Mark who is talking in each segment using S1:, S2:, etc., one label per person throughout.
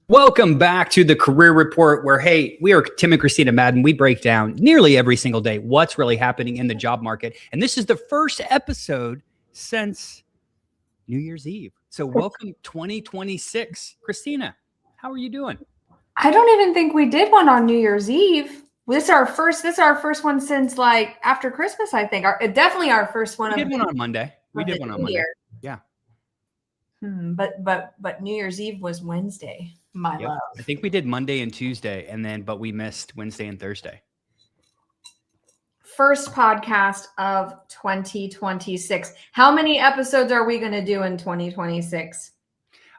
S1: Welcome back to the Career Report where, hey, we are Tim and Christina Madden. We break down nearly every single day what's really happening in the job market. And this is the first episode since New Year's Eve. So welcome 2026. Christina, how are you doing?
S2: I don't even think we did one on New Year's Eve. This is our first one since like after Christmas, I think. Definitely our first one.
S1: We did one on Monday. Yeah.
S2: But New Year's Eve was Wednesday, my love.
S1: I think we did Monday and Tuesday, but we missed Wednesday and Thursday.
S2: First podcast of 2026. How many episodes are we going to do in 2026?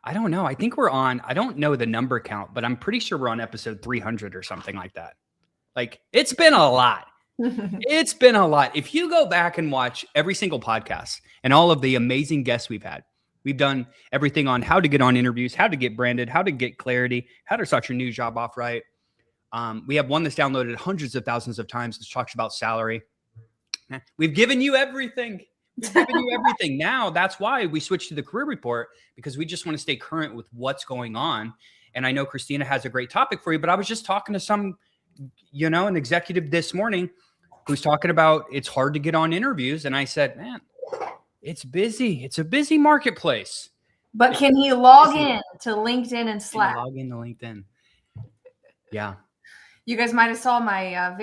S1: I don't know. I think we're on, I don't know the number count, but I'm pretty sure we're on episode 300 or something like that. Like, it's been a lot. It's been a lot. If you go back and watch every single podcast and all of the amazing guests we've done everything on how to get on interviews, how to get branded, how to get clarity, how to start your new job off right. We have one that's downloaded hundreds of thousands of times that talks about salary. We've given you everything. We've given you everything. Now, that's why we switched to the Career Report, because we just want to stay current with what's going on. And I know Christina has a great topic for you, but I was just talking to an executive this morning who's talking about it's hard to get on interviews. And I said, man, it's busy. It's a busy marketplace.
S2: But can he log in to LinkedIn and Slack?
S1: Log into LinkedIn. Yeah.
S2: You guys might have saw my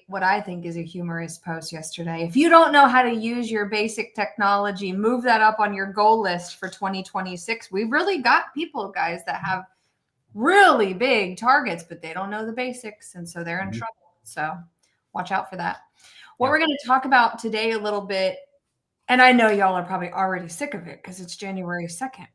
S2: what I think is a humorous post yesterday. If you don't know how to use your basic technology, move that up on your goal list for 2026. We've really got people, guys, that have really big targets, but they don't know the basics. And so they're in trouble. So watch out for that. What we're going to talk about today a little bit, and I know y'all are probably already sick of it because it's January 2nd.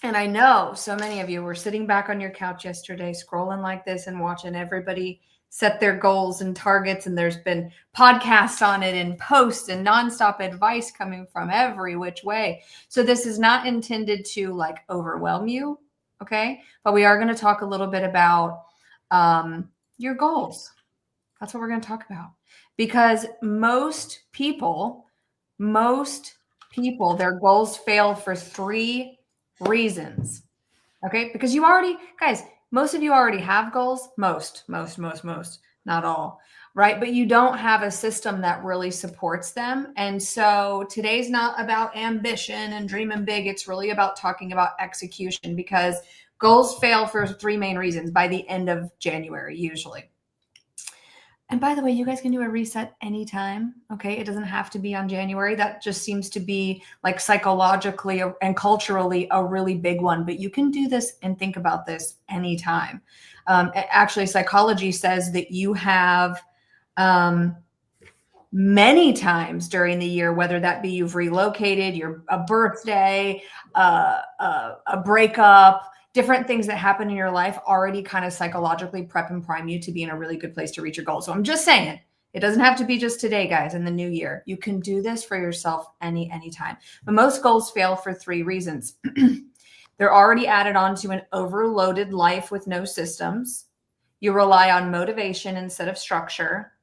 S2: And I know so many of you were sitting back on your couch yesterday, scrolling like this and watching everybody set their goals and targets. And there's been podcasts on it and posts and nonstop advice coming from every which way. So this is not intended to like overwhelm you. Okay. But we are going to talk a little bit about your goals. That's what we're going to talk about, because most people, their goals fail for 3 reasons. Okay. Because most of you already have goals. Most, not all. Right. But you don't have a system that really supports them. And so today's not about ambition and dreaming big. It's really about talking about execution, because goals fail for 3 main reasons by the end of January, usually. And by the way, you guys can do a reset anytime. Okay. It doesn't have to be on January. That just seems to be like psychologically and culturally a really big one, but you can do this and think about this anytime. Actually, psychology says that you have many times during the year, whether that be you've relocated, a birthday, a breakup, different things that happen in your life already kind of psychologically prep and prime you to be in a really good place to reach your goal. So I'm just saying, it doesn't have to be just today, guys, in the new year. You can do this for yourself anytime. But most goals fail for 3 reasons. They're already added on to an overloaded life with no systems. You rely on motivation instead of structure.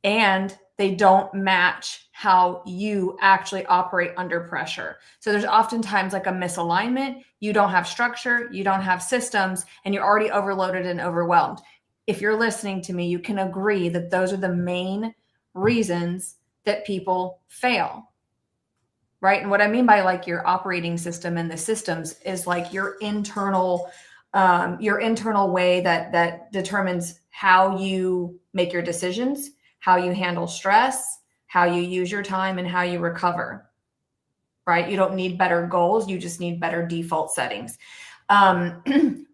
S2: And they don't match how you actually operate under pressure. So there's oftentimes like a misalignment. You don't have structure, you don't have systems, and you're already overloaded and overwhelmed. If you're listening to me, you can agree that those are the main reasons that people fail, right? And what I mean by like your operating system and the systems is like your internal way that determines how you make your decisions, how you handle stress, how you use your time, and how you recover, right? You don't need better goals. You just need better default settings.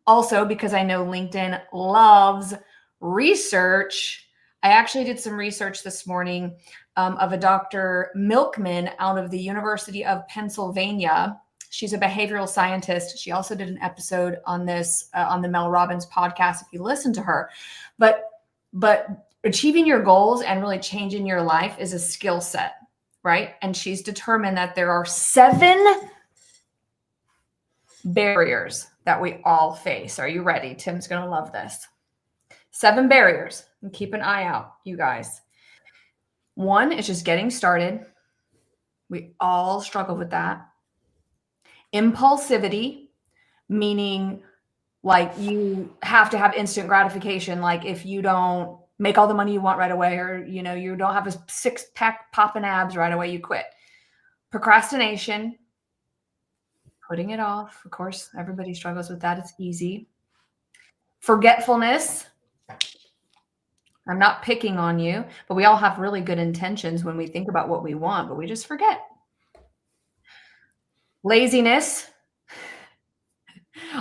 S2: Also, because I know LinkedIn loves research, I actually did some research this morning of a Dr. Milkman out of the University of Pennsylvania. She's a behavioral scientist. She also did an episode on this on the Mel Robbins podcast, if you listen to her. But achieving your goals and really changing your life is a skill set, right? And she's determined that there are 7 barriers that we all face. Are you ready? Tim's going to love this. 7 barriers. And keep an eye out, you guys. 1 is just getting started. We all struggle with that. Impulsivity, meaning Like you have to have instant gratification. Like if you don't make all the money you want right away, or, you know, you don't have a 6-pack popping abs right away, you quit. Procrastination, putting it off. Of course, everybody struggles with that. It's easy. Forgetfulness. I'm not picking on you, but we all have really good intentions when we think about what we want, but we just forget. Laziness.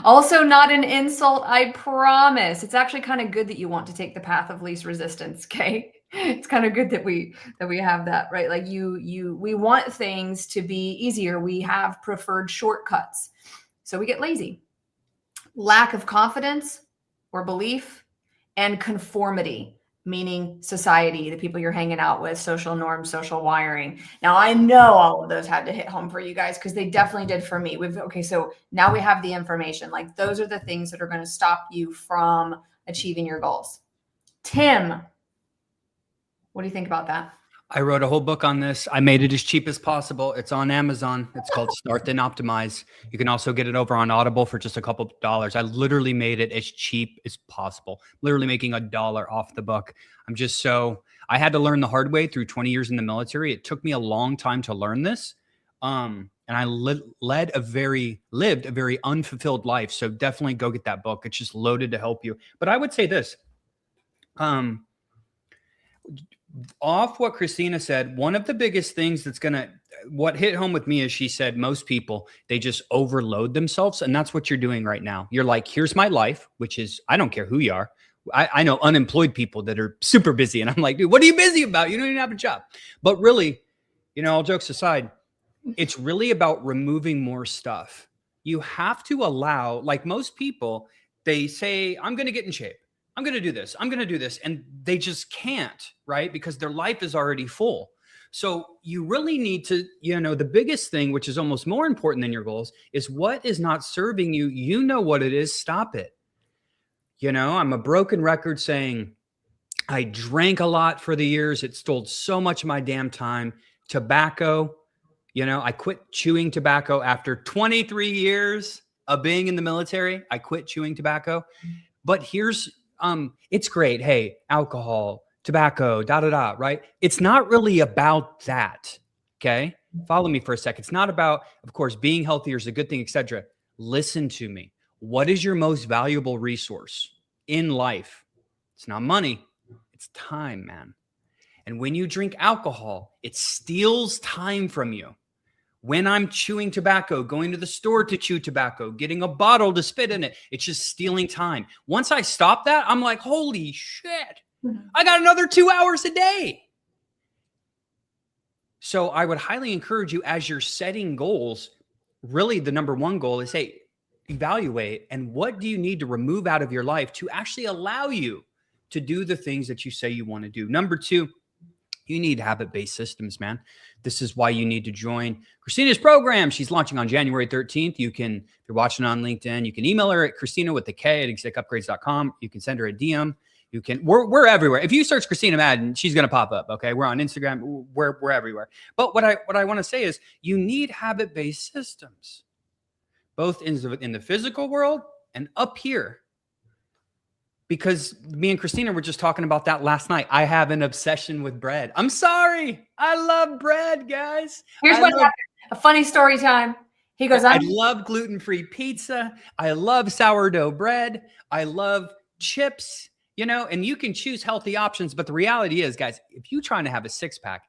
S2: Also not an insult, I promise. It's actually kind of good that you want to take the path of least resistance, okay? It's kind of good that we have that, right? Like we want things to be easier. We have preferred shortcuts. So we get lazy. Lack of confidence or belief, and conformity, meaning society, the people you're hanging out with, social norms, social wiring. Now, I know all of those had to hit home for you guys because they definitely did for me. Okay, so now we have the information. Like those are the things that are going to stop you from achieving your goals. Tim, what do you think about that?
S1: I wrote a whole book on this. I made it as cheap as possible. It's on Amazon. It's called Start Then Optimize. You can also get it over on Audible for just a couple of dollars. I literally made it as cheap as possible. Literally making $1 off the book. I had to learn the hard way through 20 years in the military. It took me a long time to learn this. And I lived a very unfulfilled life. So definitely go get that book. It's just loaded to help you. But I would say this, off what Christina said, one of the biggest things what hit home with me is she said most people, they just overload themselves. And that's what you're doing right now. You're like, here's my life, which is, I don't care who you are. I know unemployed people that are super busy. And I'm like, dude, what are you busy about? You don't even have a job. But really, you know, all jokes aside, it's really about removing more stuff. You have to allow, like most people, they say, I'm going to get in shape. I'm going to do this. I'm going to do this. And they just can't, right? Because their life is already full. So you really need to, you know, the biggest thing, which is almost more important than your goals, is what is not serving you. You know what it is. Stop it. You know, I'm a broken record saying I drank a lot for the years. It stole so much of my damn time. Tobacco, you know, I quit chewing tobacco after 23 years of being in the military. I quit chewing tobacco. But here's, it's great. Hey, alcohol, tobacco, right? It's not really about that. Okay. Follow me for a second. It's not about, of course, being healthier is a good thing, etc. Listen to me. What is your most valuable resource in life? It's not money. It's time, man. And when you drink alcohol, it steals time from you. When I'm chewing tobacco, going to the store to chew tobacco, getting a bottle to spit in it, it's just stealing time. Once I stop that, I'm like, holy shit, I got another 2 hours a day. So I would highly encourage you, as you're setting goals, really the number one goal is, hey, evaluate, and what do you need to remove out of your life to actually allow you to do the things that you say you want to do. Number two, you need habit-based systems, man. This is why you need to join Christina's program. She's launching on January 13th. You can, if you're watching on LinkedIn, you can email her at Christina with the K at execupgrades.com. You can send her a DM. You can, we're everywhere. If you search Christina Madden, she's going to pop up. Okay. We're on Instagram. We're everywhere. But what I want to say is you need habit-based systems, both in the physical world and up here. Because me and Christina were just talking about that last night. I have an obsession with bread. I'm sorry. I love bread, guys.
S2: Here's what happened. A funny story time. He goes,
S1: I love gluten-free pizza. I love sourdough bread. I love chips, you know, and you can choose healthy options. But the reality is, guys, if you're trying to have a six-pack,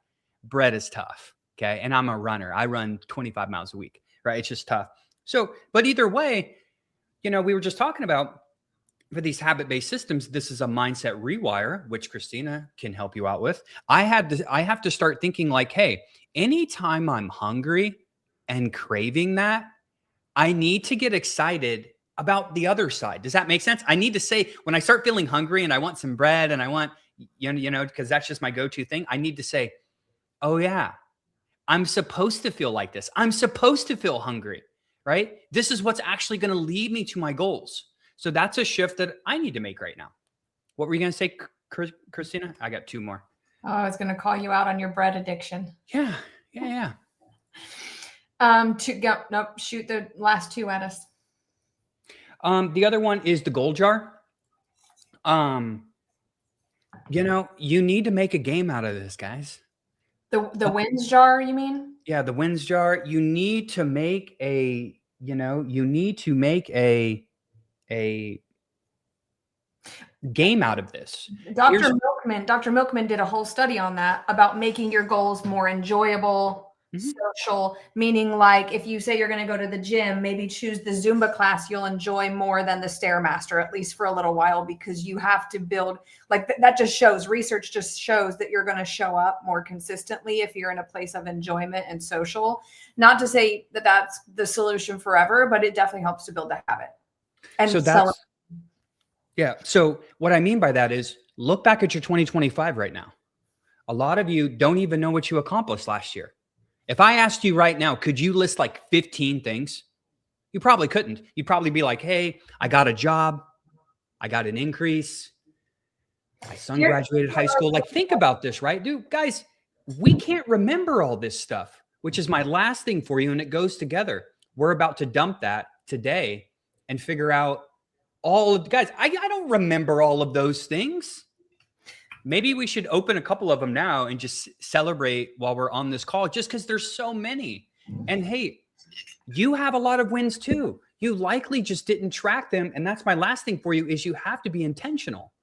S1: bread is tough, okay? And I'm a runner. I run 25 miles a week, right? It's just tough. So, but either way, you know, we were just talking about, for these habit-based systems, this is a mindset rewire, which Christina can help you out with. I have to start thinking like, hey, anytime I'm hungry and craving that, I need to get excited about the other side. Does that make sense? I need to say, when I start feeling hungry and I want some bread and I want, you know, because that's just my go-to thing, I need to say, oh yeah, I'm supposed to feel like this. I'm supposed to feel hungry, right? This is what's actually going to lead me to my goals. So that's a shift that I need to make right now. What were you going to say, Christina? I got two more.
S2: Oh, I was going to call you out on your bread addiction.
S1: Yeah.
S2: Shoot the last two at us.
S1: The other one is the goal jar. You need to make a game out of this, guys.
S2: The wins jar, you mean?
S1: Yeah, the wins jar. You need to make a game out of this.
S2: Dr. Milkman did a whole study on that about making your goals more enjoyable, social, meaning like if you say you're going to go to the gym, maybe choose the Zumba class you'll enjoy more than the Stairmaster, at least for a little while, because you have to build like that just shows, research just shows that you're going to show up more consistently if you're in a place of enjoyment and social. Not to say that that's the solution forever, but it definitely helps to build a habit. And
S1: so So what I mean by that is look back at your 2025 right now. A lot of you don't even know what you accomplished last year. If I asked you right now, could you list like 15 things? You probably couldn't. You'd probably be like, hey, I got a job. I got an increase. My son graduated high school. Like, think about this, right? Dude, guys, we can't remember all this stuff, which is my last thing for you. And it goes together. We're about to dump that today and figure out all of the guys. I don't remember all of those things. Maybe we should open a couple of them now and just celebrate while we're on this call, just because there's so many. And hey, you have a lot of wins too. You likely just didn't track them. And that's my last thing for you is you have to be intentional.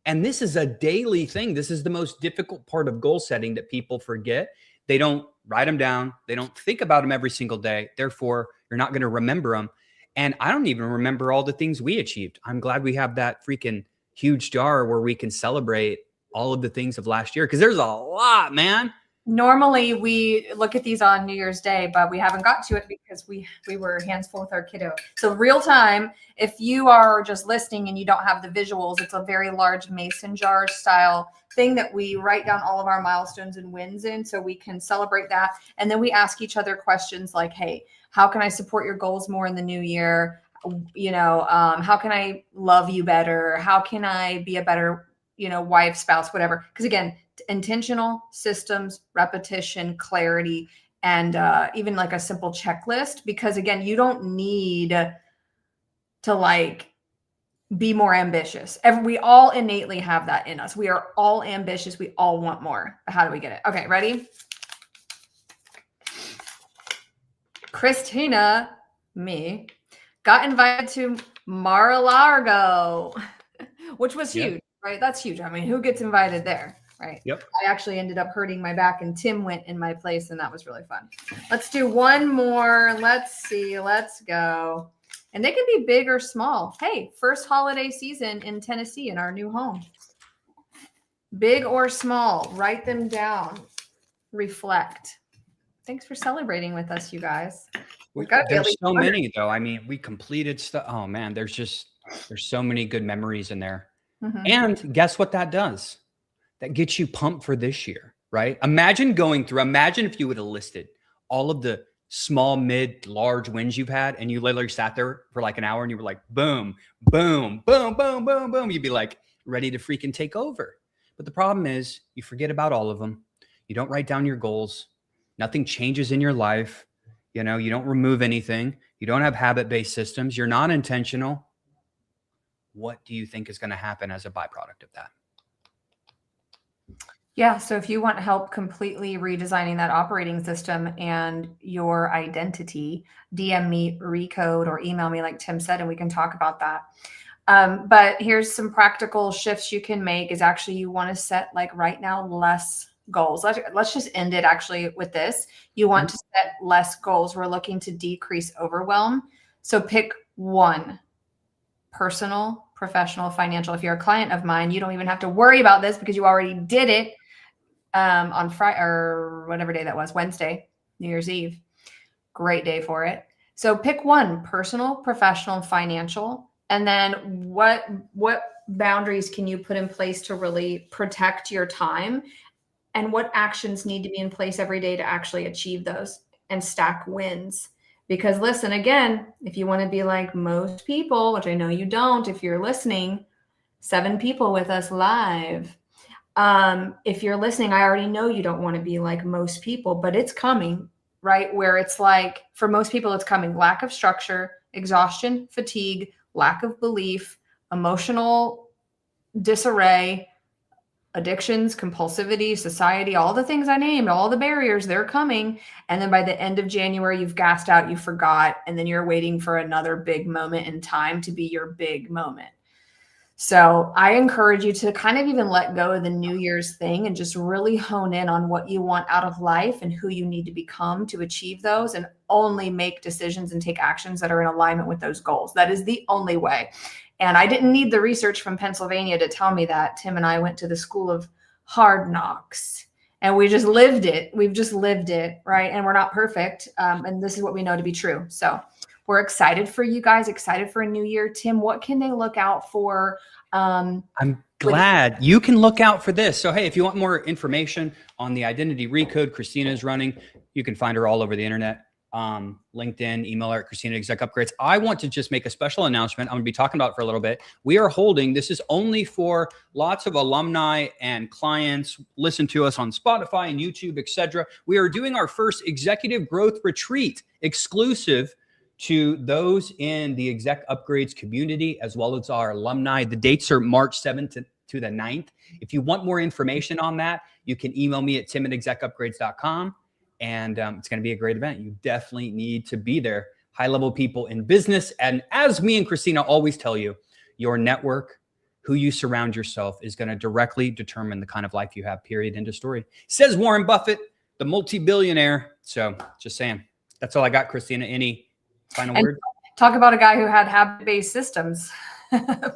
S1: And this is a daily thing. This is the most difficult part of goal setting that people forget. They don't write them down. They don't think about them every single day. Therefore, you're not going to remember them. And I don't even remember all the things we achieved. I'm glad we have that freaking huge jar where we can celebrate all of the things of last year, because there's a lot, man.
S2: Normally we look at these on New Year's Day, but we haven't got to it because we were hands full with our kiddo. So real time, if you are just listening and you don't have the visuals, it's a very large mason jar style thing that we write down all of our milestones and wins in so we can celebrate that. And then we ask each other questions like, hey, how can I support your goals more in the new year? How can I love you better? How can I be a better wife, spouse, whatever. Because again, intentional systems, repetition, clarity, and even like a simple checklist. Because again, you don't need to like be more ambitious. We all innately have that in us. We are all ambitious. We all want more. How do we get it? Okay, ready? Christina, me, got invited to Mar-a-Lago, which was huge. Right. That's huge. I mean, who gets invited there? Right.
S1: Yep.
S2: I actually ended up hurting my back and Tim went in my place and that was really fun. Let's do one more. Let's see. Let's go. And they can be big or small. Hey, first holiday season in Tennessee in our new home. Big or small. Write them down. Reflect. Thanks for celebrating with us, you guys.
S1: There's so many though. I mean, we completed stuff. Oh man, there's so many good memories in there. And guess what that does? That gets you pumped for this year, right? Imagine if you would have listed all of the small, mid, large wins you've had, and you literally sat there for like an hour and you were like, boom, boom, boom, boom, boom, boom. You'd be like ready to freaking take over. But the problem is you forget about all of them. You don't write down your goals. Nothing changes in your life. You don't remove anything. You don't have habit-based systems. You're not intentional. What do you think is going to happen as a byproduct of that?
S2: Yeah. So if you want help completely redesigning that operating system and your identity, DM me, recode, or email me like Tim said, and we can talk about that. But here's some practical shifts you can make is actually you want to set like right now less goals. Let's just end it actually with this. You want to set less goals. We're looking to decrease overwhelm. So pick one: personal, professional, financial. If you're a client of mine, you don't even have to worry about this because you already did it on Friday or whatever day that was, Wednesday, New Year's Eve. Great day for it. So pick one: personal, professional, financial. And then what boundaries can you put in place to really protect your time? And what actions need to be in place every day to actually achieve those and stack wins? Because listen, again, if you want to be like most people, which I know you don't, if you're listening, 7 people with us live. If you're listening, I already know you don't want to be like most people, but it's coming, right? Where it's like, for most people, it's coming: lack of structure, exhaustion, fatigue, lack of belief, emotional disarray, addictions, compulsivity, society, all the things I named, all the barriers, they're coming. And then by the end of January, you've gassed out, you forgot, and then you're waiting for another big moment in time to be your big moment. So I encourage you to kind of even let go of the New Year's thing and just really hone in on what you want out of life and who you need to become to achieve those, and only make decisions and take actions that are in alignment with those goals. That is the only way. And I didn't need the research from Pennsylvania to tell me that. Tim and I went to the School of Hard Knocks, and we just lived it. We've just lived it, right? And we're not perfect. And this is what we know to be true. So we're excited for you guys, excited for a new year. Tim, what can they look out for?
S1: I'm glad you can look out for this. So, hey, if you want more information on the identity recode Christina is running, you can find her all over the internet. LinkedIn, email her at Christina Exec Upgrades. I want to just make a special announcement. I'm going to be talking about it for a little bit. We are holding, this is only for lots of alumni and clients. Listen to us on Spotify and YouTube, etc. We are doing our first executive growth retreat exclusive to those in the Exec Upgrades community, as well as our alumni. The dates are March 7th to the 9th. If you want more information on that, you can email me at tim@execupgrades.com. And it's going to be a great event. You definitely need to be there. High-level people in business. And as me and Christina always tell you, your network, who you surround yourself, is going to directly determine the kind of life you have, period, end of story. Says Warren Buffett, the multi-billionaire. So just saying. That's all I got, Christina. Any final word?
S2: Talk about a guy who had habit-based systems.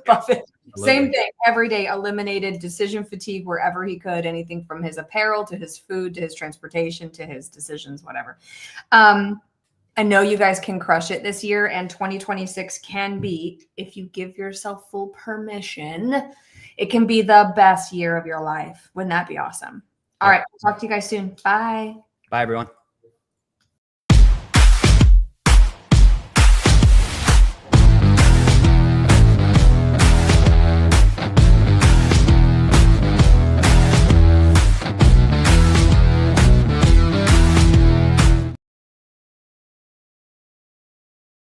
S2: Buffett. Same thing. Every day, eliminated decision fatigue wherever he could. Anything from his apparel to his food to his transportation to his decisions, whatever. I know you guys can crush it this year, and 2026 can be, if you give yourself full permission, it can be the best year of your life. Wouldn't that be awesome? All right. Talk to you guys soon. Bye.
S1: Bye, everyone.